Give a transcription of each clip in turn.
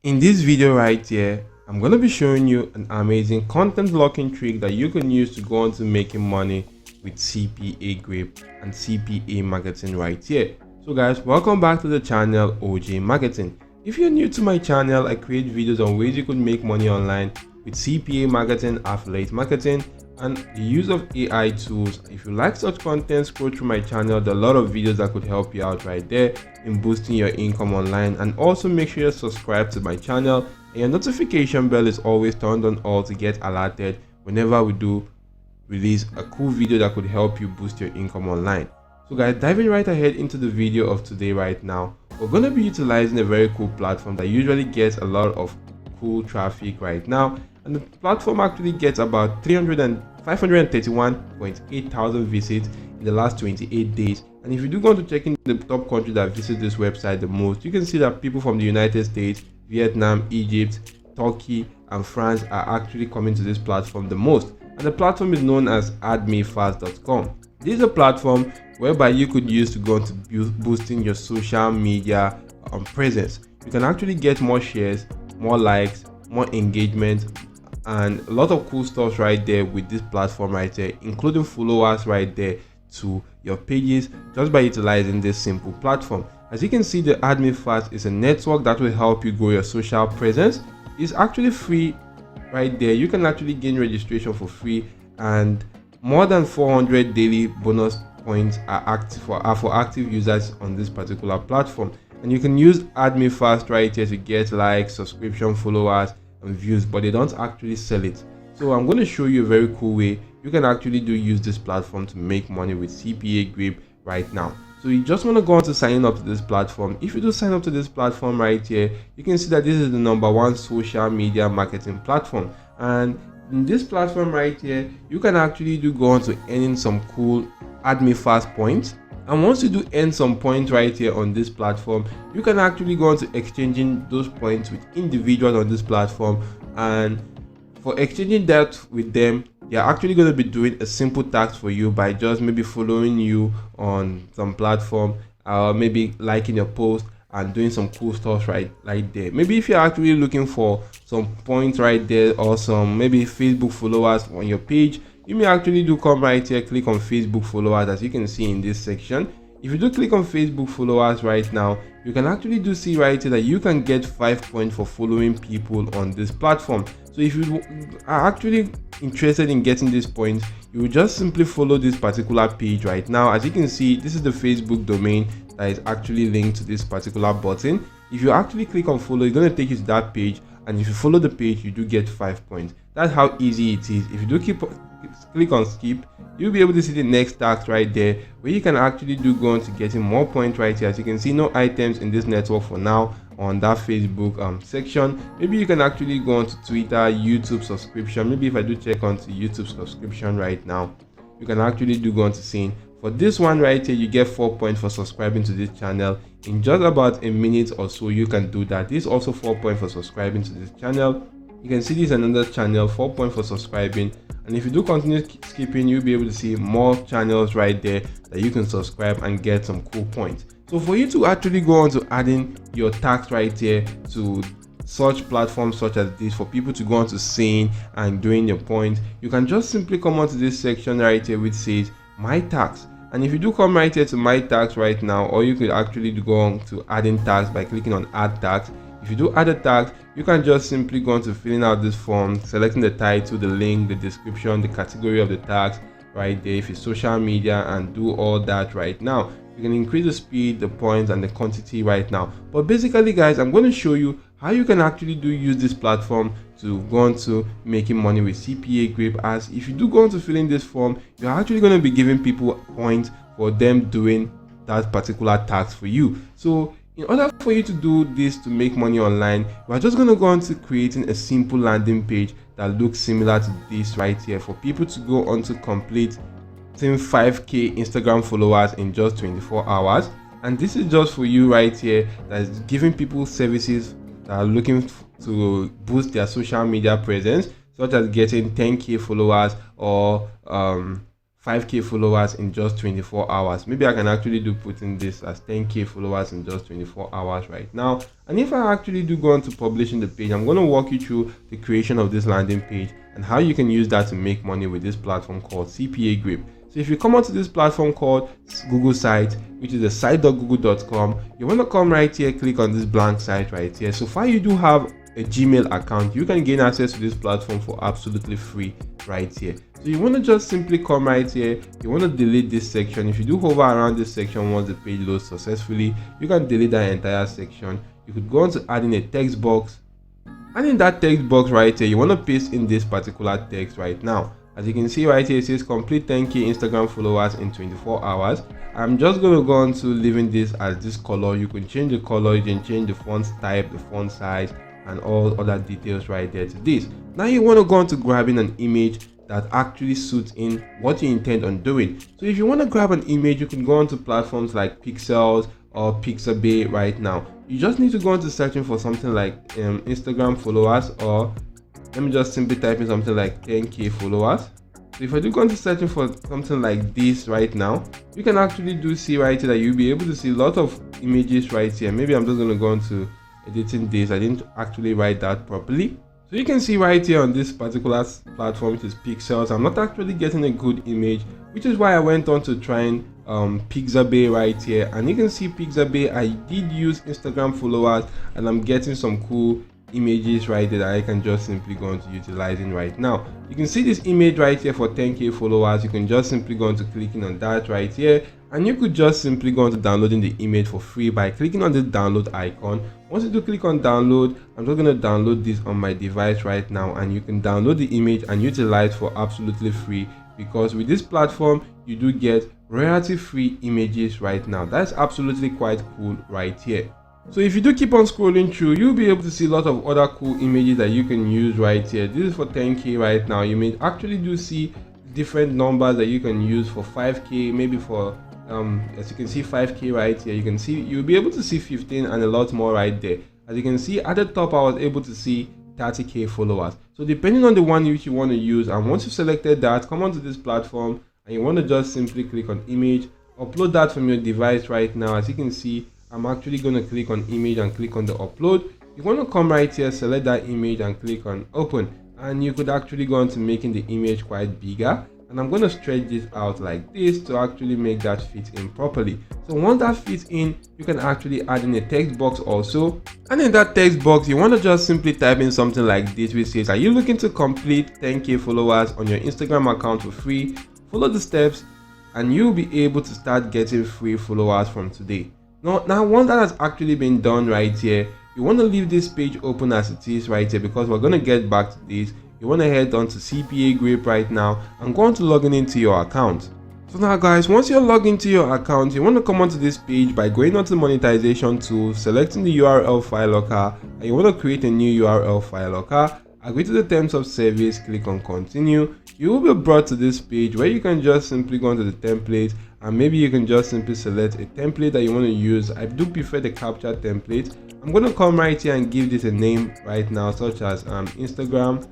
In this video right here, I'm going to be showing you an amazing content blocking trick that you can use to go on to making money with CPA grip and CPA marketing right here. So guys, welcome back to the channel OJ Marketing. If you're new to my channel, I create videos on ways you could make money online with CPA marketing, affiliate marketing, and the use of AI tools. If you like such content, scroll through my channel. There are a lot of videos that could help you out right there in boosting your income online. And also make sure you subscribe to my channel and your notification bell is always turned on all to get alerted whenever we do release a cool video that could help you boost your income online. So guys, diving right ahead into the video of today right now, we're going to be utilizing a very cool platform that usually gets a lot of cool traffic right now, and the platform actually gets about 531.8 thousand visits in the last 28 days. And if you do go to check in the top country that visit this website the most, you can see that people from the United States, Vietnam, Egypt, Turkey, and France are actually coming to this platform the most. And the platform is known as addmefast.com. This is a platform whereby you could use to go into boosting your social media presence. You can actually get more shares, more likes, more engagement, and a lot of cool stuff right there with this platform right there, including followers right there to your pages, just by utilizing this simple platform. As you can see, the Admin Fast is a network that will help you grow your social presence. It's actually free right there. You can actually gain registration for free, and more than 400 daily bonus points are active for active users on this particular platform. And you can use Admin Fast right here to get likes, subscription, followers, and views, but they don't actually sell it. So I'm going to show you a very cool way you can actually use this platform to make money with CPA grip right now. So you just want to go on to sign up to this platform. If you do sign up to this platform right here, you can see that this is the #1 social media marketing platform. And in this platform right here, you can actually go on to earning some cool Admin Fast points. And once you do earn some points right here on this platform, you can actually go on to exchanging those points with individuals on this platform. And for exchanging that with them, they're actually going to be doing a simple task for you by just maybe following you on some platform, maybe liking your post and doing some cool stuff right there. Maybe if you're actually looking for some points right there, or some maybe Facebook followers on your page, you may actually come right here, click on Facebook followers, as you can see in this section. If you do click on Facebook followers right now, you can actually see right here that you can get 5 points for following people on this platform. So if you are actually interested in getting these points, you will just simply follow this particular page right now. As you can see, this is the Facebook domain that is actually linked to this particular button. If you actually click on follow, it's going to take you to that page, and if you follow the page, you do get 5 points. That's how easy it is. If you do click on skip, you'll be able to see the next task right there, where you can actually go on to getting more points right here. As you can see, no items in this network for now on that Facebook section. Maybe you can actually go on to Twitter, YouTube subscription. Maybe if I do check onto YouTube subscription right now, you can actually go on to seeing for this one right here, you get 4 points for subscribing to this channel. In just about a minute or so, you can do that. This is also 4 points for subscribing to this channel. You can see this is another channel, 4 points for subscribing. And if you do continue skipping, you'll be able to see more channels right there that you can subscribe and get some cool points. So for you to actually go on to adding your tags right here to such platforms such as this, for people to go on to seeing and doing your points, you can just simply come onto this section right here which says my tags. And if you do come right here to my tags right now, or you could actually go on to adding tags by clicking on add tags. If you do add a tag, you can just simply go on to filling out this form, selecting the title, the link, the description, the category of the tags right there, if it's social media, and do all that right now. You can increase the speed, the points, and the quantity right now. But basically guys, I'm going to show you how you can actually use this platform to go on to making money with CPA grip. As if you do go on to fill in this form, you're actually going to be giving people points for them doing that particular task for you. So in order for you to do this to make money online, we're just going to go on to creating a simple landing page that looks similar to this right here, for people to go on to complete 5k Instagram followers in just 24 hours. And this is just for you right here, that is giving people services that are looking to boost their social media presence, such as getting 10k followers or 5k followers in just 24 hours. Maybe I can actually do putting this as 10k followers in just 24 hours right now. And if I actually do go on to publishing the page, I'm going to walk you through the creation of this landing page and how you can use that to make money with this platform called CPA Grip. So if you come onto this platform called Google site, which is the site.google.com, you want to come right here, click on this blank site right here. So far you do have a Gmail account, you can gain access to this platform for absolutely free right here. So you want to just simply come right here, you want to delete this section. If you do hover around this section once the page loads successfully, you can delete that entire section. You could go on to add in a text box, and in that text box right here, you want to paste in this particular text right now. As you can see right here, it says complete 10k Instagram followers in 24 hours. I'm just going to go on to leaving this as this color. You can change the color, you can change the font type, the font size, and all other details right there to this. Now you want to go on to grabbing an image that actually suits in what you intend on doing. So if you want to grab an image, you can go on to platforms like Pixels or Pixabay right now. You just need to go on to searching for something like Instagram followers, or let me just simply type in something like 10k followers. So if I do go into searching for something like this right now, you can actually do see right here that you'll be able to see a lot of images right here. Maybe I'm just going to go into editing this. I didn't actually write that properly. So you can see right here on this particular platform, which is Pixels, I'm not actually getting a good image, which is why I went on to trying Pixabay right here. And you can see Pixabay, I did use Instagram followers and I'm getting some cool images right there that I can just simply go into utilizing right now. You can see this image right here for 10k followers. You can just simply go into clicking on that right here, and you could just simply go into downloading the image for free by clicking on the download icon. Once you do click on download, I'm just going to download this on my device right now, and you can download the image and utilize for absolutely free, because with this platform you do get royalty free images right now. That's absolutely quite cool right here. So if you do keep on scrolling through, you'll be able to see a lot of other cool images that you can use right here. This is for 10k right now. You may actually do see different numbers that you can use for 5k, maybe for as you can see 5k right here. You can see you'll be able to see 15 and a lot more right there. As you can see at the top, I was able to see 30k followers. So depending on the one which you want to use, and once you've selected that, come onto this platform and you want to just simply click on image, upload that from your device right now. As you can see, I'm actually going to click on image and click on the upload. You want to come right here, select that image and click on open, and you could actually go on to making the image quite bigger. And I'm going to stretch this out like this to actually make that fit in properly. So once that fits in, you can actually add in a text box also. And in that text box, you want to just simply type in something like this, which says, are you looking to complete 10k followers on your Instagram account for free? Follow the steps and you'll be able to start getting free followers from today. Now once that has actually been done right here, you want to leave this page open as it is right here, because we're going to get back to this. You want to head on to CPA Grip right now and go on to logging into your account. So now guys, once you're logged into your account, you want to come onto this page by going onto the monetization tool, selecting the URL file locker, and you want to create a new URL file locker. Agree to the terms of service, click on continue. You will be brought to this page where you can just simply go into the template, and maybe you can just simply select a template that you want to use. I do prefer the captcha template. I'm going to come right here and give this a name right now, such as Instagram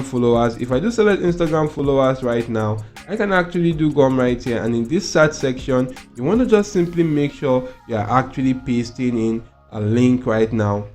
followers. If I do select Instagram followers right now, I can actually do come right here, and in this search section, you want to just simply make sure you are actually pasting in a link right now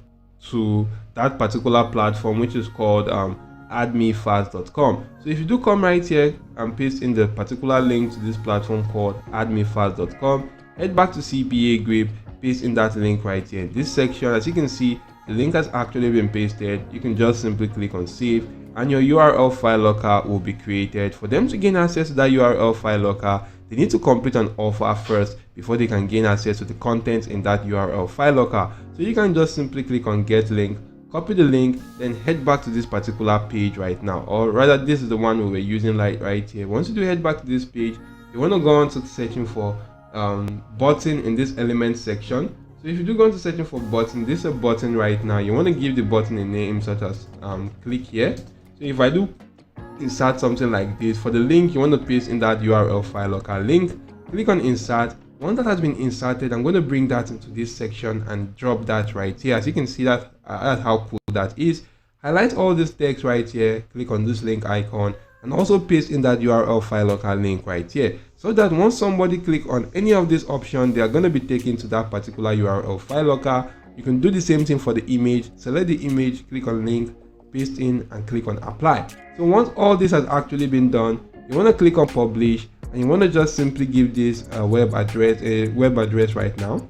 to that particular platform, which is called addmefast.com. So if you do come right here and paste in the particular link to this platform called addmefast.com, head back to CPA Grip, paste in that link right here. This section, as you can see, the link has actually been pasted. You can just simply click on save and your URL file locker will be created. For them to gain access to that URL file locker, they need to complete an offer first before they can gain access to the contents in that URL file locker. So you can just simply click on get link, copy the link, then head back to this particular page right now, or rather this is the one we were using right here. Once you do head back to this page, you want to go on to searching for button in this element section. So if you do go into searching for button, this is a button right now. You want to give the button a name such as click here. So if I do insert something like this, for the link you want to paste in that URL file locker link, click on insert. Once that has been inserted, I'm going to bring that into this section and drop that right here. As you can see, that's how cool that is. Highlight all this text right here, click on this link icon, and also paste in that URL file locker link right here, so that once somebody click on any of these options, they are going to be taken to that particular URL file locker. You can do the same thing for the image. Select the image, click on link, paste in, and click on apply. So once all this has actually been done, you want to click on publish, and you want to just simply give this a web address right now.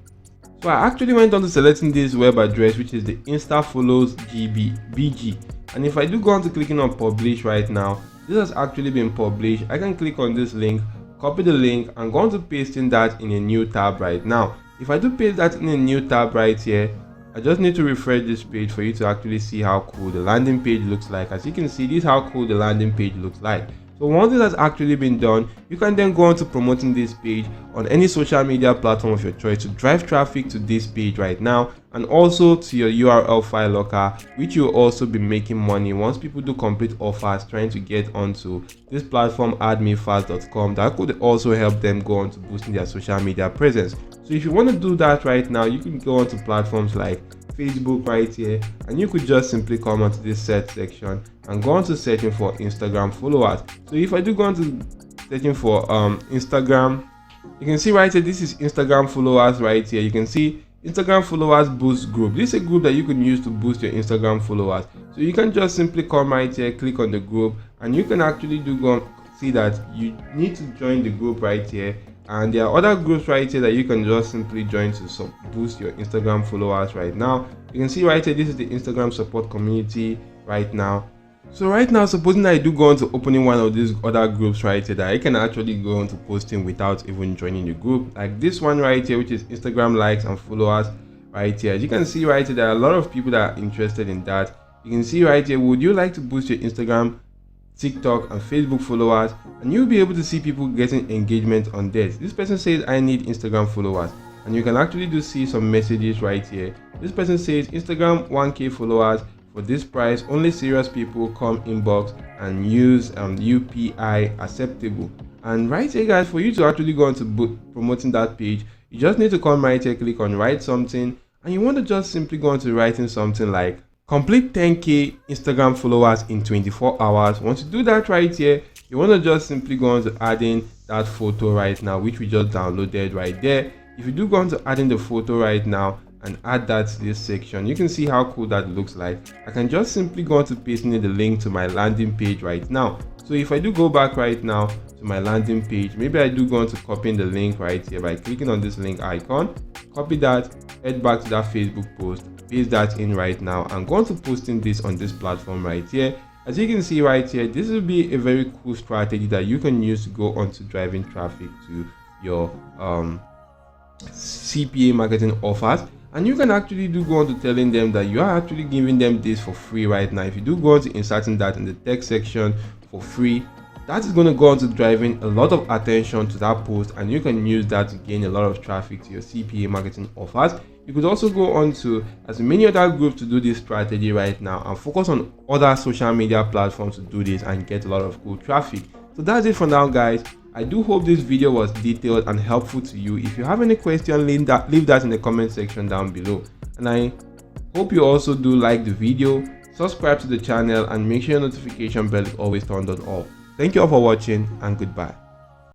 So I actually went on to selecting this web address, which is the Insta Follows BG. And if I do go on to clicking on publish right now, this has actually been published. I can click on this link, copy the link, and go on to pasting that in a new tab right now. If I do paste that in a new tab right here, I just need to refresh this page for you to actually see how cool the landing page looks like. As you can see, this is how cool the landing page looks like. So once this has actually been done, you can then go on to promoting this page on any social media platform of your choice to drive traffic to this page right now, and also to your URL file locker, which you'll also be making money once people do complete offers trying to get onto this platform admefast.com. That could also help them go on to boosting their social media presence. So if you want to do that right now, you can go on to platforms like Facebook right here, and you could just simply come onto this search section and go on to searching for Instagram followers. So if I do go on to searching for Instagram, you can see right here, this is Instagram followers right here. You can see Instagram followers boost group. This is a group that you can use to boost your Instagram followers. So you can just simply come right here, click on the group, and you can actually see that you need to join the group right here. And there are other groups right here that you can just simply join to boost your Instagram followers right now. You can see right here, this is the Instagram support community right now. So right now, supposing I do go on to opening one of these other groups right here that I can actually go on to posting without even joining the group, like this one right here, which is Instagram likes and followers right here. As you can see right here, there are a lot of people that are interested in that. You can see right here, would you like to boost your Instagram, TikTok, and Facebook followers? And you'll be able to see people getting engagement on this. This person says, I need Instagram followers, and you can actually see some messages right here. This person says, Instagram 1K followers for this price, only serious people come inbox and use UPI acceptable. And right here guys, for you to actually go on to promoting that page, you just need to come right here, click on write something, and you want to just simply go on to writing something like complete 10K Instagram followers in 24 hours. Once you do that right here, you want to just simply go on to adding that photo right now, which we just downloaded right there. If you do go on to adding the photo right now and add that to this section, you can see how cool that looks like. I can just simply go on to pasting in the link to my landing page right now. So if I do go back right now to my landing page, maybe I do go on to copying the link right here by clicking on this link icon, copy that, head back to that Facebook post, paste that in right now, and go on to posting this on this platform right here. As you can see right here, this will be a very cool strategy that you can use to go on to driving traffic to your CPA marketing offers. And you can actually do go on to telling them that you are actually giving them this for free right now. If you do go on to inserting that in the text section for free, that is going to go on to driving a lot of attention to that post, and you can use that to gain a lot of traffic to your CPA marketing offers. You could also go on to as many other groups to do this strategy right now and focus on other social media platforms to do this and get a lot of cool traffic. So that's it for now guys. I do hope this video was detailed and helpful to you. If you have any question, leave that in the comment section down below. And I hope you also do like the video, subscribe to the channel, and make sure your notification bell is always turned on off. Thank you all for watching, and goodbye.